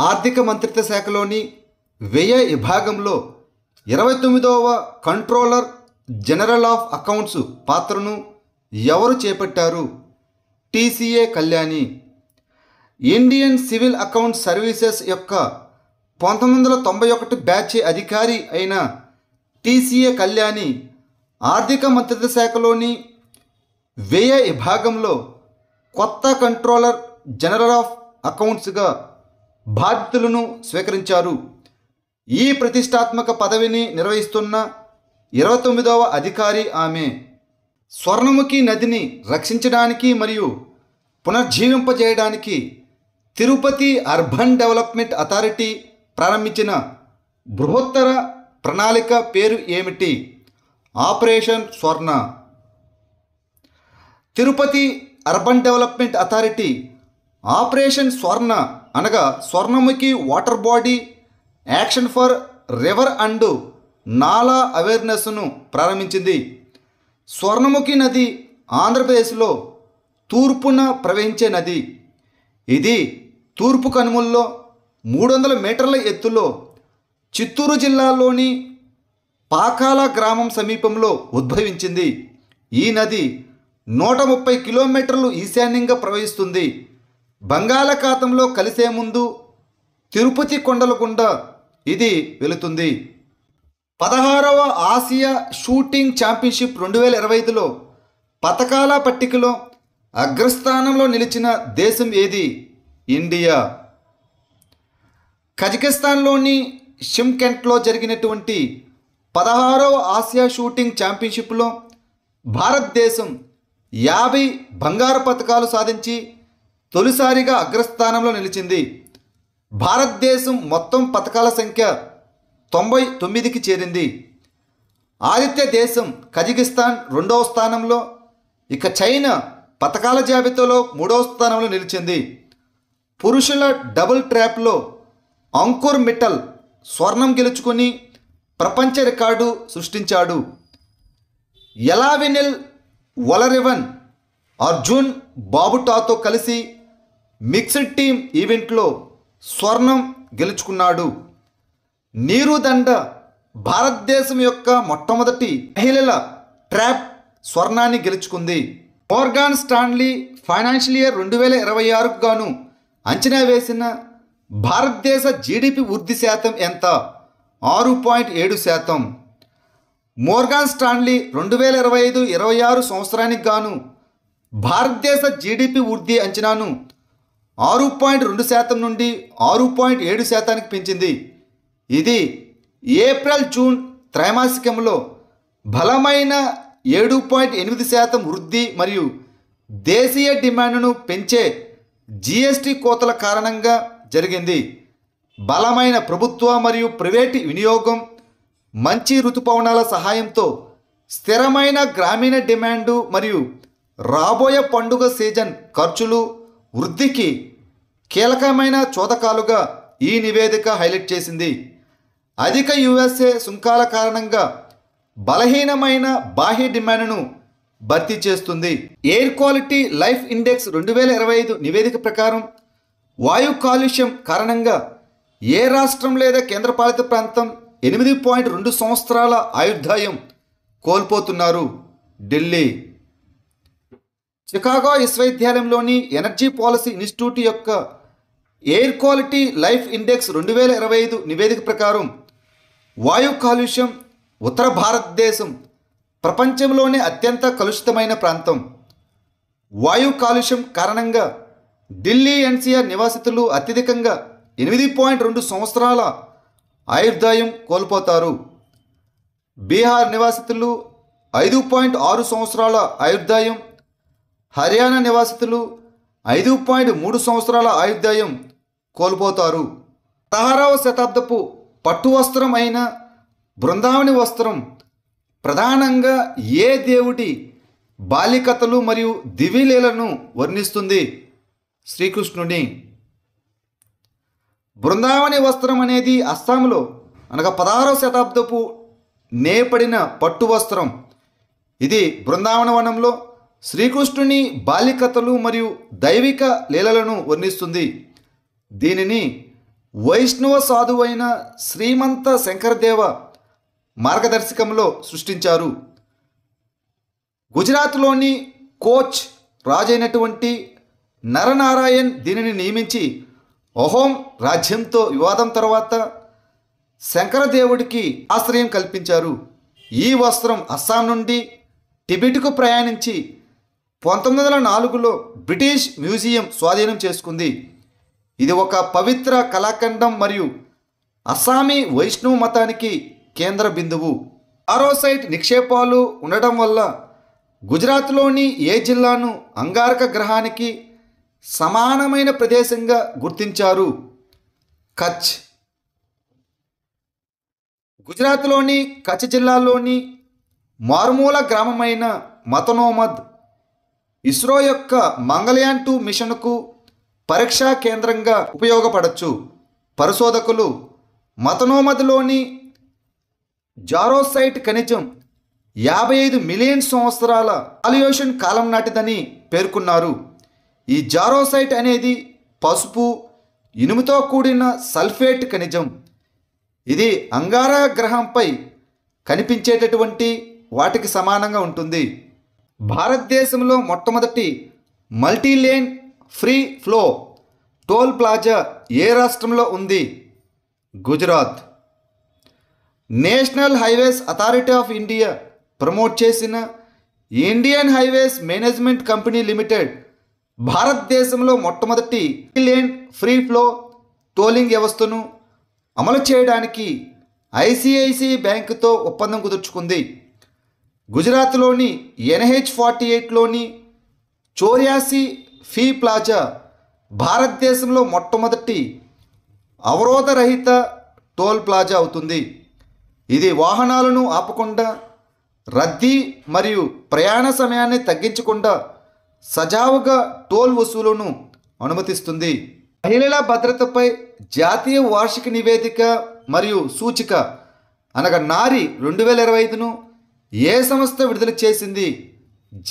ఆర్థిక మంత్రిత్వ శాఖలోని వ్యయ విభాగంలో 29వ కంట్రోలర్ జనరల్ ఆఫ్ అకౌంట్స్ పాత్రను ఎవరు చేపట్టారు? TCA Kalyani. Indian civil accounts services యొక్క 1991 బ్యాచ్ అధికారి అయిన టీసీఏ కళ్యాణి ఆర్థిక మంత్రిత్వ శాఖలోని వ్యయ విభాగంలో కొత్త కంట్రోలర్ జనరల్ ఆఫ్ అకౌంట్స్గా బాధ్యతలను స్వీకరించారు. ఈ ప్రతిష్టాత్మక పదవిని నిర్వహిస్తున్న 29వ అధికారి ఆమె. స్వర్ణముఖి నదిని రక్షించడానికి మరియు పునర్జీవింపజేయడానికి తిరుపతి అర్బన్ డెవలప్మెంట్ అథారిటీ ప్రారంభించిన బృహత్తర ప్రణాళిక పేరు ఏమిటి? ఆపరేషన్ స్వర్ణ. Tirupati urban development authority operation స్వర్ణ అనగా Swarnamukhi water body action for river and నాలా అవేర్నెస్ను ప్రారంభించింది. స్వర్ణముఖి నది ఆంధ్రప్రదేశ్లో తూర్పున ప్రవహించే నది. ఇది తూర్పు కనుమల్లో 300 మీటర్ల ఎత్తులో చిత్తూరు జిల్లాలోని పాకాల గ్రామం సమీపంలో ఉద్భవించింది. ఈ నది 130 కిలోమీటర్లు ఈశాన్యంగా ప్రవహిస్తుంది. బంగాళాఖాతంలో కలిసే ముందు తిరుపతి కొండల గుండా ఇది వెళుతుంది. 16వ ఆసియా షూటింగ్ ఛాంపియన్షిప్ 2025లో పతకాల పట్టికలో అగ్రస్థానంలో నిలిచిన దేశం ఏది? ఇండియా. కజకిస్తాన్లోని షిమ్కెంట్లో జరిగినటువంటి 16వ ఆసియా షూటింగ్ ఛాంపియన్షిప్లో భారతదేశం 50 బంగారు పతకాలు సాధించి తొలిసారిగా అగ్రస్థానంలో నిలిచింది. భారతదేశం మొత్తం పతకాల సంఖ్య 99కి చేరింది. ఆతిథ్య దేశం కజకిస్తాన్ 2వ స్థానంలో, ఇక చైనా పతకాల జాబితాలో 3వ స్థానంలో నిలిచింది. పురుషుల డబుల్ ట్రాప్లో అంకుర్ మిట్టల్ స్వర్ణం గెలుచుకుని ప్రపంచ రికార్డు సృష్టించాడు. ఎలావెనిల్ వలరివన్ అర్జున్ బాబుటాతో కలిసి మిక్స్డ్ టీమ్ ఈవెంట్లో స్వర్ణం గెలుచుకున్నాడు. నీరు దండ భారతదేశం యొక్క మొట్టమొదటి మహిళల ట్రాప్ స్వర్ణాన్ని గెలుచుకుంది. మోర్గాన్ స్టాన్లీ ఫైనాన్షియల్ ఇయర్ 2026కు గాను అంచనా వేసిన భారతదేశ జీడిపి వృద్ధి శాతం ఎంత? 6.7%. మోర్గాన్ స్టాన్లీ 2025-26 సంవత్సరానికి గాను భారతదేశ జీడిపి వృద్ధి అంచనాను 6.2% నుండి 6.7%కి పెంచింది. ఇది ఏప్రిల్ జూన్ త్రైమాసికంలో బలమైన 7.8% వృద్ధి మరియు దేశీయ డిమాండ్ను పెంచే జీఎస్టీ కోతల కారణంగా జరిగింది. బలమైన ప్రభుత్వ మరియు ప్రైవేటు వినియోగం, మంచి ఋతుపవనాల సహాయంతో స్థిరమైన గ్రామీణ డిమాండు మరియు రాబోయే పండుగ సీజన్ ఖర్చులు వృద్ధికి కీలకమైన చోదకాలుగా ఈ నివేదిక హైలైట్ చేసింది. అధిక యుఎస్ఏ సుంకాల కారణంగా బలహీనమైన బాహ్య డిమాండ్ను భర్తీ చేస్తుంది. ఎయిర్ క్వాలిటీ లైఫ్ ఇండెక్స్ 2025 నివేదిక ప్రకారం వాయు కాలుష్యం కారణంగా ఏ రాష్ట్రం లేదా కేంద్రపాలిత ప్రాంతం 8.2 సంవత్సరాల ఆయుర్దాయం కోల్పోతున్నారు? ఢిల్లీ. చికాగో విశ్వవిద్యాలయంలోని ఎనర్జీ పాలసీ ఇన్స్టిట్యూట్ యొక్క ఎయిర్ క్వాలిటీ లైఫ్ ఇండెక్స్ 2025 నివేదిక ప్రకారం వాయు కాలుష్యం ఉత్తర భారతదేశం ప్రపంచంలోనే అత్యంత కలుషితమైన ప్రాంతం. వాయు కాలుష్యం కారణంగా ఢిల్లీ ఎన్సీఆర్ నివాసితులు అత్యధికంగా 8.2 సంవత్సరాల ఆయుర్దాయం కోల్పోతారు. బీహార్ నివాసితులు 5.6 సంవత్సరాల ఆయుర్దాయం, హర్యానా నివాసితులు 5.3 సంవత్సరాల ఆయుర్దాయం కోల్పోతారు. 16వ శతాబ్దపు పట్టు వస్త్రం అయిన బృందావని వస్త్రం ప్రధానంగా ఏ దేవుడి బాలికతలు మరియు దివిలీలను వర్ణిస్తుంది? శ్రీకృష్ణుని. బృందావని వస్త్రం అనేది అస్సాంలో అనగా 16వ శతాబ్దపు నేపడిన పట్టు వస్త్రం. ఇది బృందావన వనంలో శ్రీకృష్ణుని బాలికతలు మరియు దైవిక లీలలను వర్ణిస్తుంది. దీనిని వైష్ణవ సాధువైన శ్రీమంత శంకరదేవ మార్గదర్శకంలో సృష్టించారు. గుజరాత్లోని కోచ్ రాజైనటువంటి నరనారాయణ్ దీనిని నియమించి అహోం రాజ్యంతో వివాదం తర్వాత శంకరదేవుడికి ఆశ్రయం కల్పించారు. ఈ వస్త్రం అస్సాం నుండి టిబెట్కు ప్రయాణించి 1904లో బ్రిటిష్ మ్యూజియం స్వాధీనం చేసుకుంది. ఇది ఒక పవిత్ర కళాఖండం మరియు అస్సామీ వైష్ణవ మతానికి కేంద్ర బిందువు. జారోసైట్ నిక్షేపాలు ఉండడం వల్ల గుజరాత్లోని ఏ జిల్లాను అంగారక గ్రహానికి సమానమైన ప్రదేశంగా గుర్తించారు? కచ్. గుజరాత్లోని కచ్ జిల్లాలోని మారుమూల గ్రామమైన మతనోమద్ ఇస్రో యొక్క మంగళయాన్ 2 మిషన్కు పరీక్షా కేంద్రంగా ఉపయోగపడవచ్చు. పరిశోధకులు మతనోమద్లోని జారోసైట్ ఖనిజం 55 మిలియన్ సంవత్సరాల పాలియోషన్ కాలం నాటిదని పేర్కొన్నారు. ఈ జారోసైట్ అనేది పసుపు, ఇనుముతో కూడిన సల్ఫేట్ ఖనిజం. ఇది అంగార గ్రహంపై కనిపించేటటువంటి వాటికి సమానంగా ఉంటుంది. భారతదేశంలో మొట్టమొదటి multilane free flow toll plaza ఏ రాష్ట్రంలో ఉంది? Gujarat. National highways authority of India promote చేసిన Indian highways management company limited భారతదేశంలో మొట్టమొదటి లేన్ ఫ్రీ ఫ్లో టోలింగ్ వ్యవస్థను అమలు చేయడానికి ఐసిఐసిఐ బ్యాంకుతో ఒప్పందం కుదుర్చుకుంది. గుజరాత్లోని NH48లోని చోర్యాసి ఫీ ప్లాజా భారతదేశంలో మొట్టమొదటి అవరోధరహిత టోల్ ప్లాజా అవుతుంది. ఇది వాహనాలను ఆపకుండా, రద్దీ మరియు ప్రయాణ సమయాన్ని తగ్గించకుండా సజావుగా టోల్ వసూలును అనుమతిస్తుంది. మహిళల భద్రతపై జాతీయ వార్షిక నివేదిక మరియు సూచిక అనగా నారి 2025ను ఏ సంస్థ విడుదల చేసింది?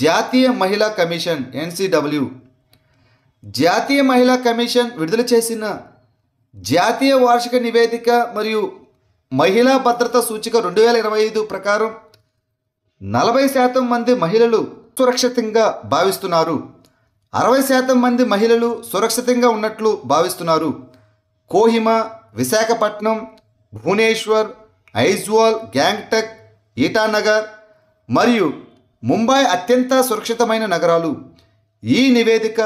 జాతీయ మహిళా కమిషన్ NCW. జాతీయ మహిళా కమిషన్ విడుదల చేసిన జాతీయ వార్షిక నివేదిక మరియు మహిళా భద్రత సూచిక 2025 ప్రకారం 40% మంది మహిళలు సురక్షితంగా భావిస్తున్నారు. 60% మంది మహిళలు సురక్షితంగా ఉన్నట్లు భావిస్తున్నారు. కోహిమా, విశాఖపట్నం, భువనేశ్వర్, ఐజ్వాల్, గ్యాంగ్టక్, ఈటానగర్ మరియు ముంబై అత్యంత సురక్షితమైన నగరాలు. ఈ నివేదిక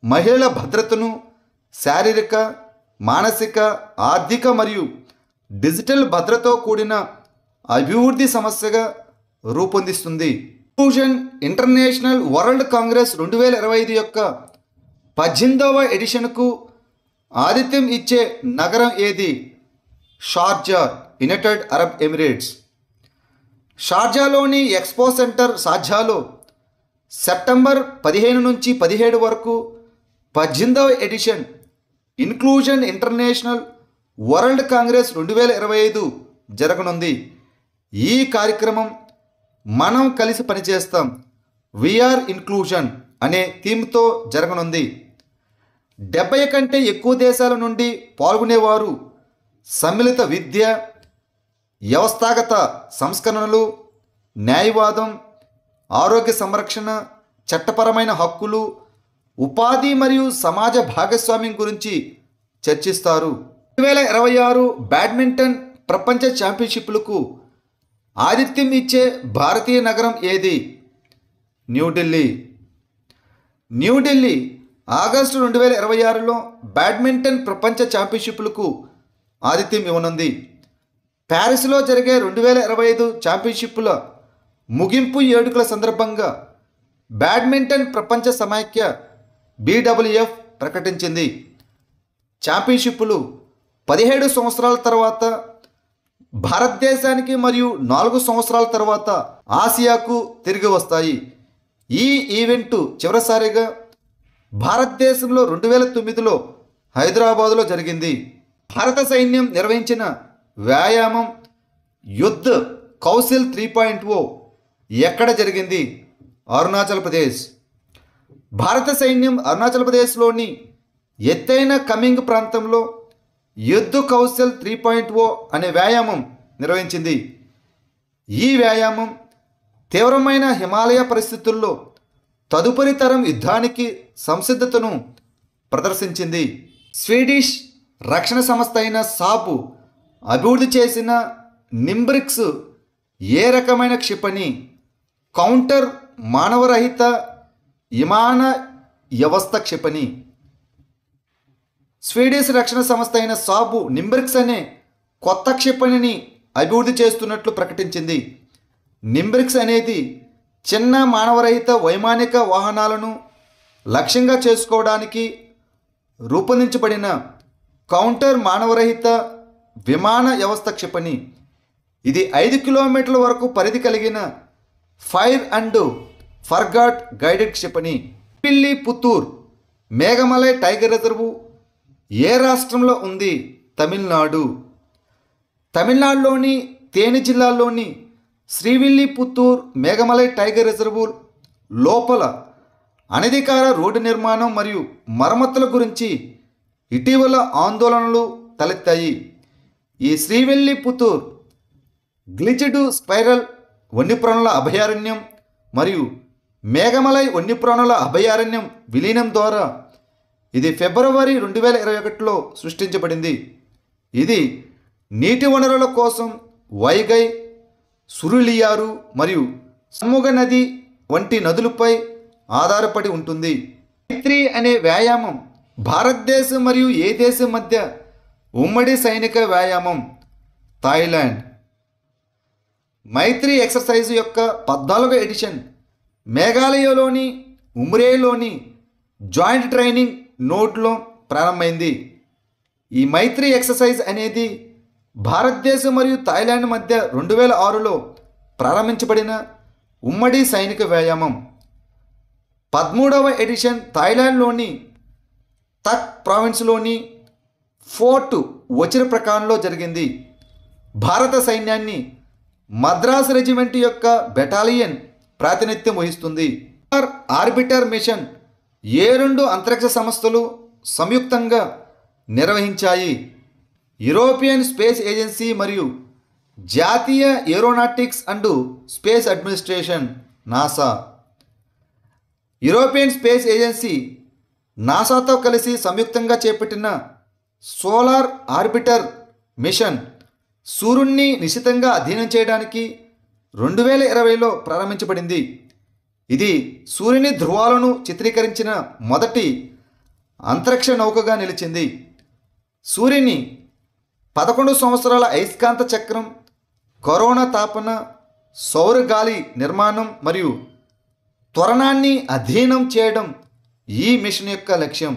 మహిళల భద్రతను శారీరక, మానసిక, ఆర్థిక మరియు డిజిటల్ భద్రతతో కూడిన అభివృద్ధి సమస్యగా రూపొందిస్తుంది. ఇంక్లూజన్ ఇంటర్నేషనల్ వరల్డ్ కాంగ్రెస్ 2025 యొక్క 18వ ఎడిషన్కు ఆతిథ్యం ఇచ్చే నగరం ఏది? Sharjah, United Arab Emirates. షార్జాలోని ఎక్స్పో సెంటర్ షార్జాలో సెప్టెంబర్ 15 నుంచి 17 వరకు 18వ edition inclusion international world congress 2025 జరగనుంది. ఈ కార్యక్రమం మనం కలిసి పనిచేస్తాం, వీఆర్ ఇంక్లూజన్ అనే థీమ్తో జరగనుంది. 70 కంటే ఎక్కువ దేశాల నుండి పాల్గొనేవారు సమ్మిళిత విద్య, వ్యవస్థాగత సంస్కరణలు, న్యాయవాదం, ఆరోగ్య సంరక్షణ, చట్టపరమైన హక్కులు, ఉపాధి మరియు సమాజ భాగస్వామ్యం గురించి చర్చిస్తారు. 2026 బ్యాడ్మింటన్ ప్రపంచ ఛాంపియన్షిప్లకు ఆతిథ్యం ఇచ్చే భారతీయ నగరం ఏది? న్యూఢిల్లీ. న్యూఢిల్లీ ఆగస్టు 2026లో బ్యాడ్మింటన్ ప్రపంచ ఛాంపియన్షిప్లకు ఆతిథ్యం ఇవ్వనుంది. ప్యారిస్లో జరిగే 2025 ఛాంపియన్షిప్ల ముగింపు వేడుకల సందర్భంగా బ్యాడ్మింటన్ ప్రపంచ సమైక్య BWF ప్రకటించింది. ఛాంపియన్షిప్లు 17 సంవత్సరాల తర్వాత భారతదేశానికి మరియు 4 సంవత్సరాల తర్వాత ఆసియాకు తిరిగి వస్తాయి. ఈ ఈవెంటు చివరిసారిగా భారతదేశంలో 2009లో హైదరాబాదులో జరిగింది. భారత సైన్యం నిర్వహించిన వ్యాయామం యుద్ధ్ కౌశల్ 3.0 ఎక్కడ జరిగింది? అరుణాచల్ ప్రదేశ్. భారత సైన్యం అరుణాచల్ ప్రదేశ్లోని ఎత్తైన కమింగ్ ప్రాంతంలో యుద్ధ కౌశల్ 3.0 అనే వ్యాయామం నిర్వహించింది. ఈ వ్యాయామం తీవ్రమైన హిమాలయ పరిస్థితుల్లో తదుపరి తరం యుద్ధానికి సంసిద్ధతను ప్రదర్శించింది. స్వీడిష్ రక్షణ సంస్థ అయిన సాబ్ అభివృద్ధి చేసిన నింబ్రిక్స్ ఏ రకమైన క్షిపణి కౌంటర్ మానవరహిత విమాన వ్యవస్థ క్షిపణి. స్వీడిష్ రక్షణ సంస్థ అయిన సాబ్ నింబ్రిక్స్ అనే కొత్త క్షిపణిని అభివృద్ధి చేస్తున్నట్లు ప్రకటించింది. నింబ్రిక్స్ అనేది చిన్న మానవరహిత వైమానిక వాహనాలను లక్ష్యంగా చేసుకోవడానికి రూపొందించబడిన కౌంటర్ మానవరహిత విమాన వ్యవస్థ క్షిపణి. ఇది 5 కిలోమీటర్ల వరకు పరిధి కలిగిన ఫైర్ అండ్ ఫర్గాట్ గైడెడ్ క్షిపణి. పిల్లి పుత్తూర్ మేఘమలై టైగర్ రిజర్వ్ ఏ రాష్ట్రంలో ఉంది? తమిళనాడు. తమిళనాడులోని తేని జిల్లాలోని శ్రీవిల్లిపుత్తూర్ మేఘమలై టైగర్ రిజర్వ్ లోపల అనధికార రోడ్డు నిర్మాణం మరియు మరమ్మతుల గురించి ఇటీవల ఆందోళనలు తలెత్తాయి. ఈ శ్రీవిల్లిపుత్తూర్ గ్లిచిడ్ స్పైరల్ వన్యప్రాణుల అభయారణ్యం మరియు మేఘమలై వన్యప్రాణుల అభయారణ్యం విలీనం ద్వారా ఇది ఫిబ్రవరి 2021లో సృష్టించబడింది. ఇది నీటి వనరుల కోసం వైగై, సురులియారు మరియు సముగ నది వంటి నదులపై ఆధారపడి ఉంటుంది. మైత్రి అనే వ్యాయామం భారతదేశం మరియు ఏ దేశం మధ్య ఉమ్మడి సైనిక వ్యాయామం? థాయిలాండ్. మైత్రి ఎక్సర్సైజ్ యొక్క 14వ ఎడిషన్ మేఘాలయలోని ఉమ్రేలోని జాయింట్ ట్రైనింగ్ నోడ్లో ప్రారంభమైంది. ఈ మైత్రి ఎక్సర్సైజ్ అనేది భారతదేశం మరియు థాయిలాండ్ మధ్య 2006లో ప్రారంభించబడిన ఉమ్మడి సైనిక వ్యాయామం. 13వ ఎడిషన్ థాయిలాండ్లోని తక్ ప్రావిన్స్లోని ఫోర్ట్ వచిరప్రకాన్లో జరిగింది. భారత సైన్యాన్ని మద్రాస్ రెజిమెంట్ యొక్క బెటాలియన్ ప్రాతినిధ్యం వహిస్తుంది. ఆర్బిటర్ మిషన్ ఏ 2 అంతరిక్ష సంస్థలు సంయుక్తంగా నిర్వహించాయి? యూరోపియన్ స్పేస్ ఏజెన్సీ మరియు జాతీయ aeronautics and space administration NASA. European space agency నాసాతో కలిసి సంయుక్తంగా చేపట్టిన సోలార్ ఆర్బిటర్ మిషన్ సూర్యుడిని నిశితంగా అధ్యయనం చేయడానికి 2020లో ప్రారంభించబడింది. ఇది సూర్యుని ధృవాలను చిత్రీకరించిన మొదటి అంతరిక్ష నౌకగా నిలిచింది. సూర్యుని 11 సంవత్సరాల అయస్కాంత చక్రం, కరోనా తాపన, సౌర గాలి నిర్మాణం మరియు త్వరణాన్ని అధ్యయనం చేయడం ఈ మిషన్ యొక్క లక్ష్యం.